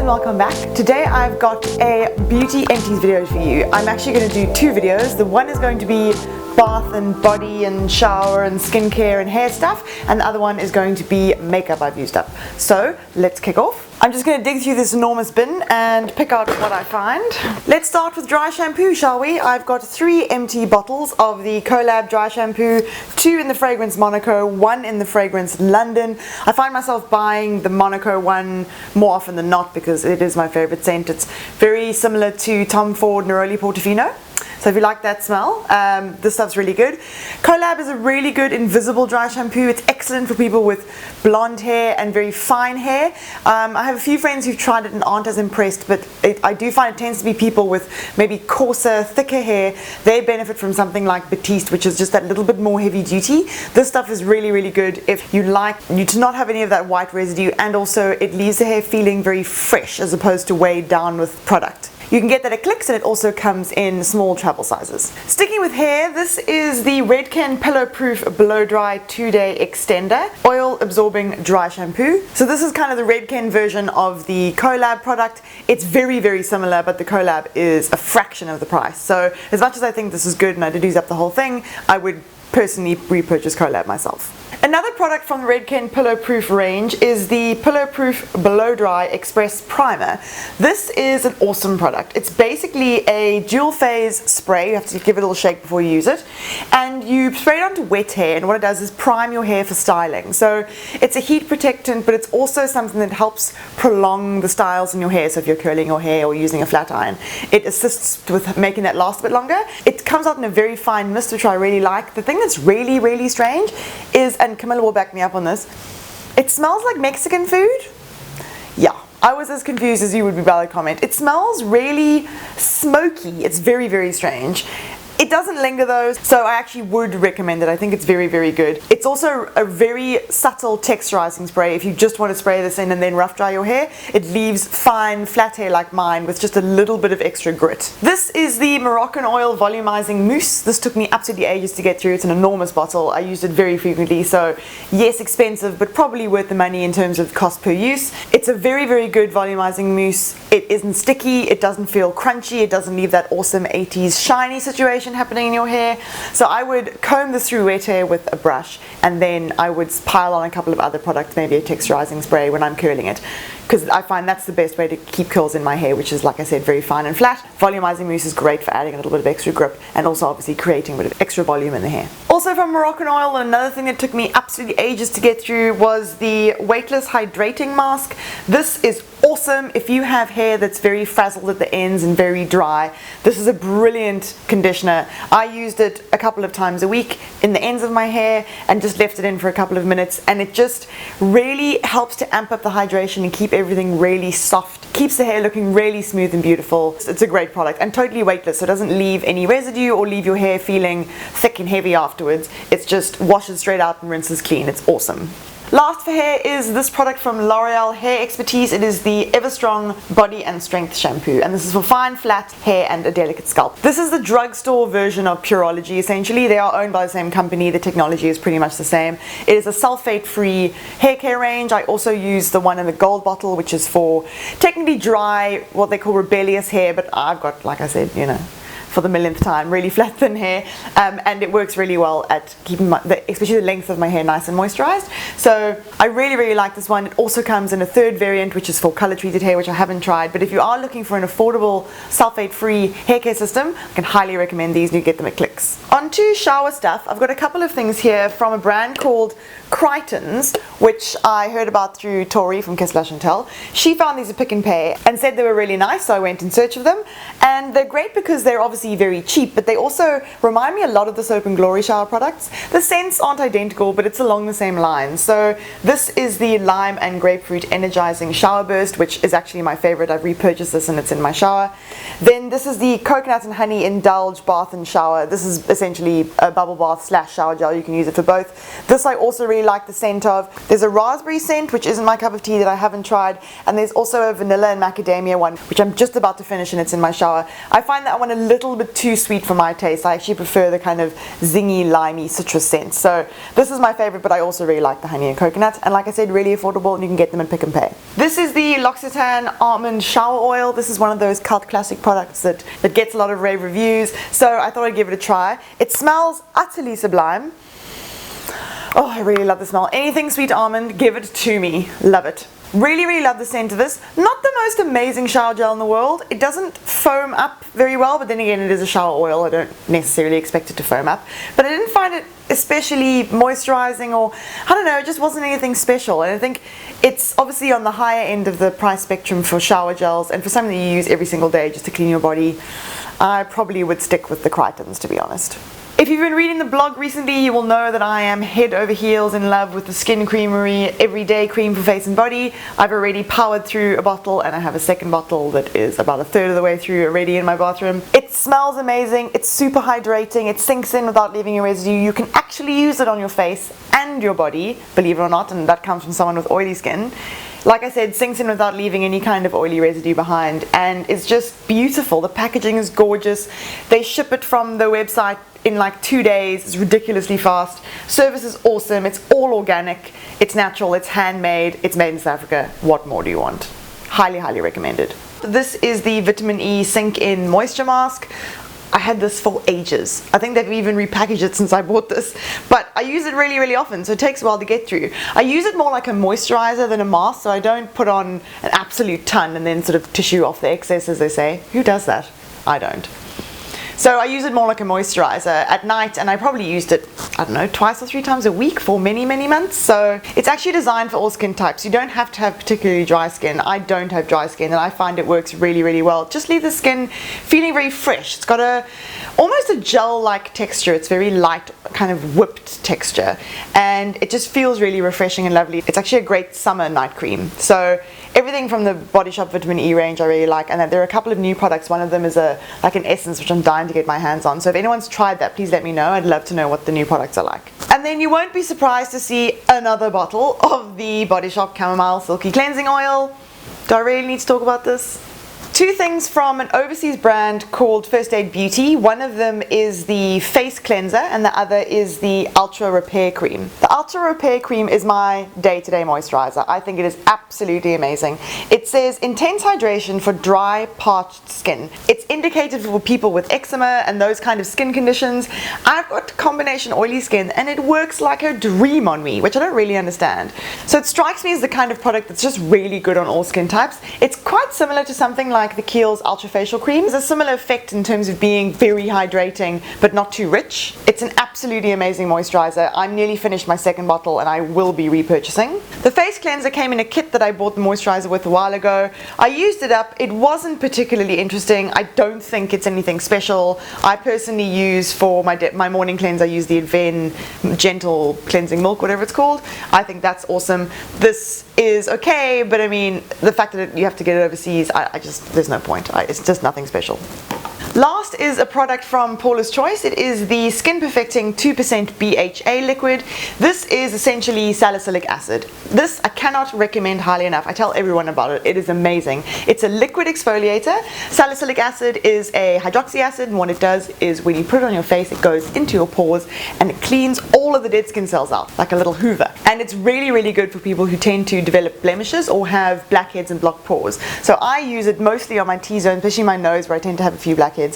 and welcome back. Today I've got a beauty empties video for you. I'm actually going to do two videos. The one is going to be bath and body and shower and skincare and hair stuff, and the other one is going to be makeup I've used up. So let's kick off. I'm just going to dig through this enormous bin and pick out what I find. Let's start with dry shampoo, shall we? I've got 3 empty bottles of the Collab dry shampoo, 2 in the fragrance Monaco, 1 in the fragrance London. I find myself buying the Monaco one more often than not because it is my favorite scent. It's very similar to Tom Ford Neroli Portofino. So if you like that smell, this stuff's really good. Collab is a really good invisible dry shampoo. It's excellent for people with blonde hair and very fine hair. I have a few friends who've tried it and aren't as impressed, but I do find it tends to be people with maybe coarser, thicker hair. They benefit from something like Batiste, which is just that little bit more heavy duty. This stuff is really, really good if you like you to not have any of that white residue, and also it leaves the hair feeling very fresh as opposed to weighed down with product. You can get that at Clicks, and it also comes in small travel sizes. Sticking with hair, this is the Redken Pillow Proof Blow Dry 2-Day Extender Oil Absorbing Dry Shampoo. So this is kind of the Redken version of the Collab product. It's very, very similar, but the Collab is a fraction of the price. So as much as I think this is good and I did use up the whole thing, I would personally repurchase Collab myself. Another product from the Redken Pillow Proof range is the Pillow Proof Blow Dry Express Primer. This is an awesome product. It's basically a dual phase spray. You have to give it a little shake before you use it, and you spray it onto wet hair, and what it does is prime your hair for styling. So it's a heat protectant, but it's also something that helps prolong the styles in your hair. So if you're curling your hair or using a flat iron, it assists with making that last a bit longer. It comes out in a very fine mist, which I really like. The thing that's really, really strange is, and Camilla will back me up on this, it smells like Mexican food. Yeah, I was as confused as you would be by the comment. It smells really smoky. It's very, very strange. It doesn't linger though, so I actually would recommend it. I think it's very, very good. It's also a very subtle texturizing spray. If you just want to spray this in and then rough dry your hair, it leaves fine, flat hair like mine with just a little bit of extra grit. This is the Moroccan Oil Volumizing Mousse. This took me absolutely ages to get through. It's an enormous bottle. I used it very frequently, so yes, expensive, but probably worth the money in terms of cost per use. It's a very, very good volumizing mousse. It isn't sticky, it doesn't feel crunchy, it doesn't leave that awesome 80s shiny situation happening in your hair. So I would comb this through wet hair with a brush, and then I would pile on a couple of other products, maybe a texturizing spray when I'm curling it, because I find that's the best way to keep curls in my hair, which is, like I said, very fine and flat. Volumizing mousse is great for adding a little bit of extra grip and also obviously creating a bit of extra volume in the hair. Also from Moroccan Oil, another thing that took me absolutely ages to get through was the Weightless Hydrating Mask. This is awesome if you have hair that's very frazzled at the ends and very dry. This is a brilliant conditioner. I used it a couple of times a week in the ends of my hair and just left it in for a couple of minutes, and it just really helps to amp up the hydration and keep everything really soft. Keeps the hair looking really smooth and beautiful. It's a great product and totally weightless, so it doesn't leave any residue or leave your hair feeling thick and heavy afterwards. It's just washes straight out and rinses clean. It's awesome. Last for hair is this product from L'Oreal Hair Expertise. It is the Everstrong Body and Strength Shampoo, and this is for fine, flat hair and a delicate scalp. This is the drugstore version of Pureology, essentially. They are owned by the same company. The technology is pretty much the same. It is a sulfate-free hair care range. I also use the one in the gold bottle, which is for technically dry, what they call rebellious hair, but I've got, like I said, for the millionth time, really flat thin hair, and it works really well at keeping especially the length of my hair nice and moisturized. So I really, really like this one. It also comes in a third variant, which is for color treated hair, which I haven't tried, but if you are looking for an affordable sulfate free hair care system, I can highly recommend these, and you get them at Clicks. On to shower stuff, I've got a couple of things here from a brand called Crichton's, which I heard about through Tori from Kiss Blush and Tell. She found these at Pick and Pay and said they were really nice, so I went in search of them, and they're great because they're obviously very cheap, but they also remind me a lot of the Soap and Glory shower products. The scents aren't identical, but it's along the same lines. So this is the Lime and Grapefruit Energizing Shower Burst, which is actually my favorite. I've repurchased this and it's in my shower. Then this is the Coconut and Honey Indulge Bath and Shower. This is essentially a bubble bath slash shower gel. You can use it for both. This I also really like the scent of. There's a raspberry scent, which isn't my cup of tea, that I haven't tried, and there's also a vanilla and macadamia one, which I'm just about to finish, and it's in my shower. I find that one a little bit too sweet for my taste. I actually prefer the kind of zingy, limey citrus scent. So this is my favorite, but I also really like the honey and coconut, and like I said, really affordable, and you can get them in Pick and Pay. This is the L'Occitane Almond Shower Oil. This is one of those cult classic products that gets a lot of rave reviews, so I thought I'd give it a try. It smells utterly sublime. Oh, I really love the smell. Anything sweet almond, give it to me. Love it. Really, really love the scent of this. Not the most amazing shower gel in the world. It doesn't foam up very well, but then again, it is a shower oil. I don't necessarily expect it to foam up. But I didn't find it especially moisturizing, or I don't know, it just wasn't anything special. And I think it's obviously on the higher end of the price spectrum for shower gels, and for something that you use every single day just to clean your body, I probably would stick with the Crichtons, to be honest. If you've been reading the blog recently, you will know that I am head over heels in love with the Skin Creamery Everyday Cream for Face and Body. I've already powered through a bottle, and I have a second bottle that is about a third of the way through already in my bathroom. It smells amazing, it's super hydrating, it sinks in without leaving a residue. You can actually use it on your face and your body, believe it or not, and that comes from someone with oily skin. Like I said, sinks in without leaving any kind of oily residue behind, and it's just beautiful. The packaging is gorgeous. They ship it from the website in like 2 days. It's ridiculously fast. Service is awesome. It's all organic. It's natural. It's handmade. It's made in South Africa. What more do you want? Highly, highly recommended. This is the Vitamin E Sink In Moisture Mask. I had this for ages. I think they've even repackaged it since I bought this, but I use it really, really often, so it takes a while to get through. I use it more like a moisturizer than a mask, so I don't put on an absolute ton and then sort of tissue off the excess, as they say. Who does that? I don't. So I use it more like a moisturizer at night, and I probably used it, I don't know, 2 or 3 times a week for many, many months. So it's actually designed for all skin types. You don't have to have particularly dry skin. I don't have dry skin, and I find it works really, really well. Just leave the skin feeling very fresh. It's got almost a gel-like texture. It's very light, kind of whipped texture, and it just feels really refreshing and lovely. It's actually a great summer night cream. So everything from the Body Shop Vitamin E range I really like, and there are a couple of new products. One of them is like an essence, which I'm dying to get my hands on. So if anyone's tried that, please let me know. I'd love to know what the new products are like. And then you won't be surprised to see another bottle of the Body Shop Chamomile Silky Cleansing Oil. Do I really need to talk about this? 2 things from an overseas brand called First Aid Beauty. One of them is the face cleanser, and the other is the Ultra Repair Cream. The Ultra Repair Cream is my day-to-day moisturizer. I think it is absolutely amazing. It says intense hydration for dry, parched skin. It's indicated for people with eczema and those kind of skin conditions. I've got combination oily skin, and it works like a dream on me, which I don't really understand. So it strikes me as the kind of product that's just really good on all skin types. It's quite similar to something like the Kiehl's Ultra Facial Cream. There's a similar effect in terms of being very hydrating but not too rich. It's an absolutely amazing moisturizer. I'm nearly finished my second bottle, and I will be repurchasing. The face cleanser came in a kit that I bought the moisturizer with a while ago. I used it up. It wasn't particularly interesting. I don't think it's anything special. I personally use for my morning cleanse, I use the Adven Gentle Cleansing Milk, whatever it's called. I think that's awesome. This is okay, but I mean, the fact that you have to get it overseas, there's no point. It's just nothing special. Last is a product from Paula's Choice. It is the Skin Perfecting 2% BHA liquid. This is essentially salicylic acid. This I cannot recommend highly enough. I tell everyone about it. It is amazing. It's a liquid exfoliator. Salicylic acid is a hydroxy acid, and what it does is when you put it on your face, it goes into your pores and it cleans all of the dead skin cells out, like a little hoover. And it's really, really good for people who tend to develop blemishes or have blackheads and blocked pores. So I use it mostly on my T-zone, especially my nose, where I tend to have a few blackheads,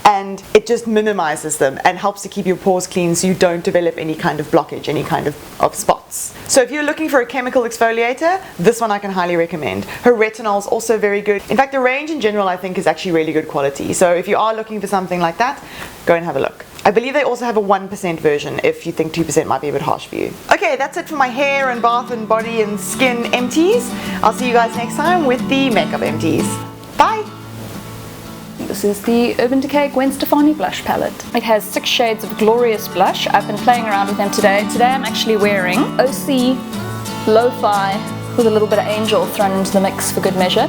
and it just minimizes them and helps to keep your pores clean so you don't develop any kind of blockage, any kind of spots. So if you're looking for a chemical exfoliator, this one I can highly recommend. Her retinol is also very good. In fact, the range in general I think is actually really good quality. So if you are looking for something like that, go and have a look. I believe they also have a 1% version if you think 2% might be a bit harsh for you. Okay, that's it for my hair and bath and body and skin empties. I'll see you guys next time with the makeup empties. Bye! This is the Urban Decay Gwen Stefani blush palette. It has 6 shades of glorious blush. I've been playing around with them today. Today I'm actually wearing OC Lo-Fi with a little bit of Angel thrown into the mix for good measure.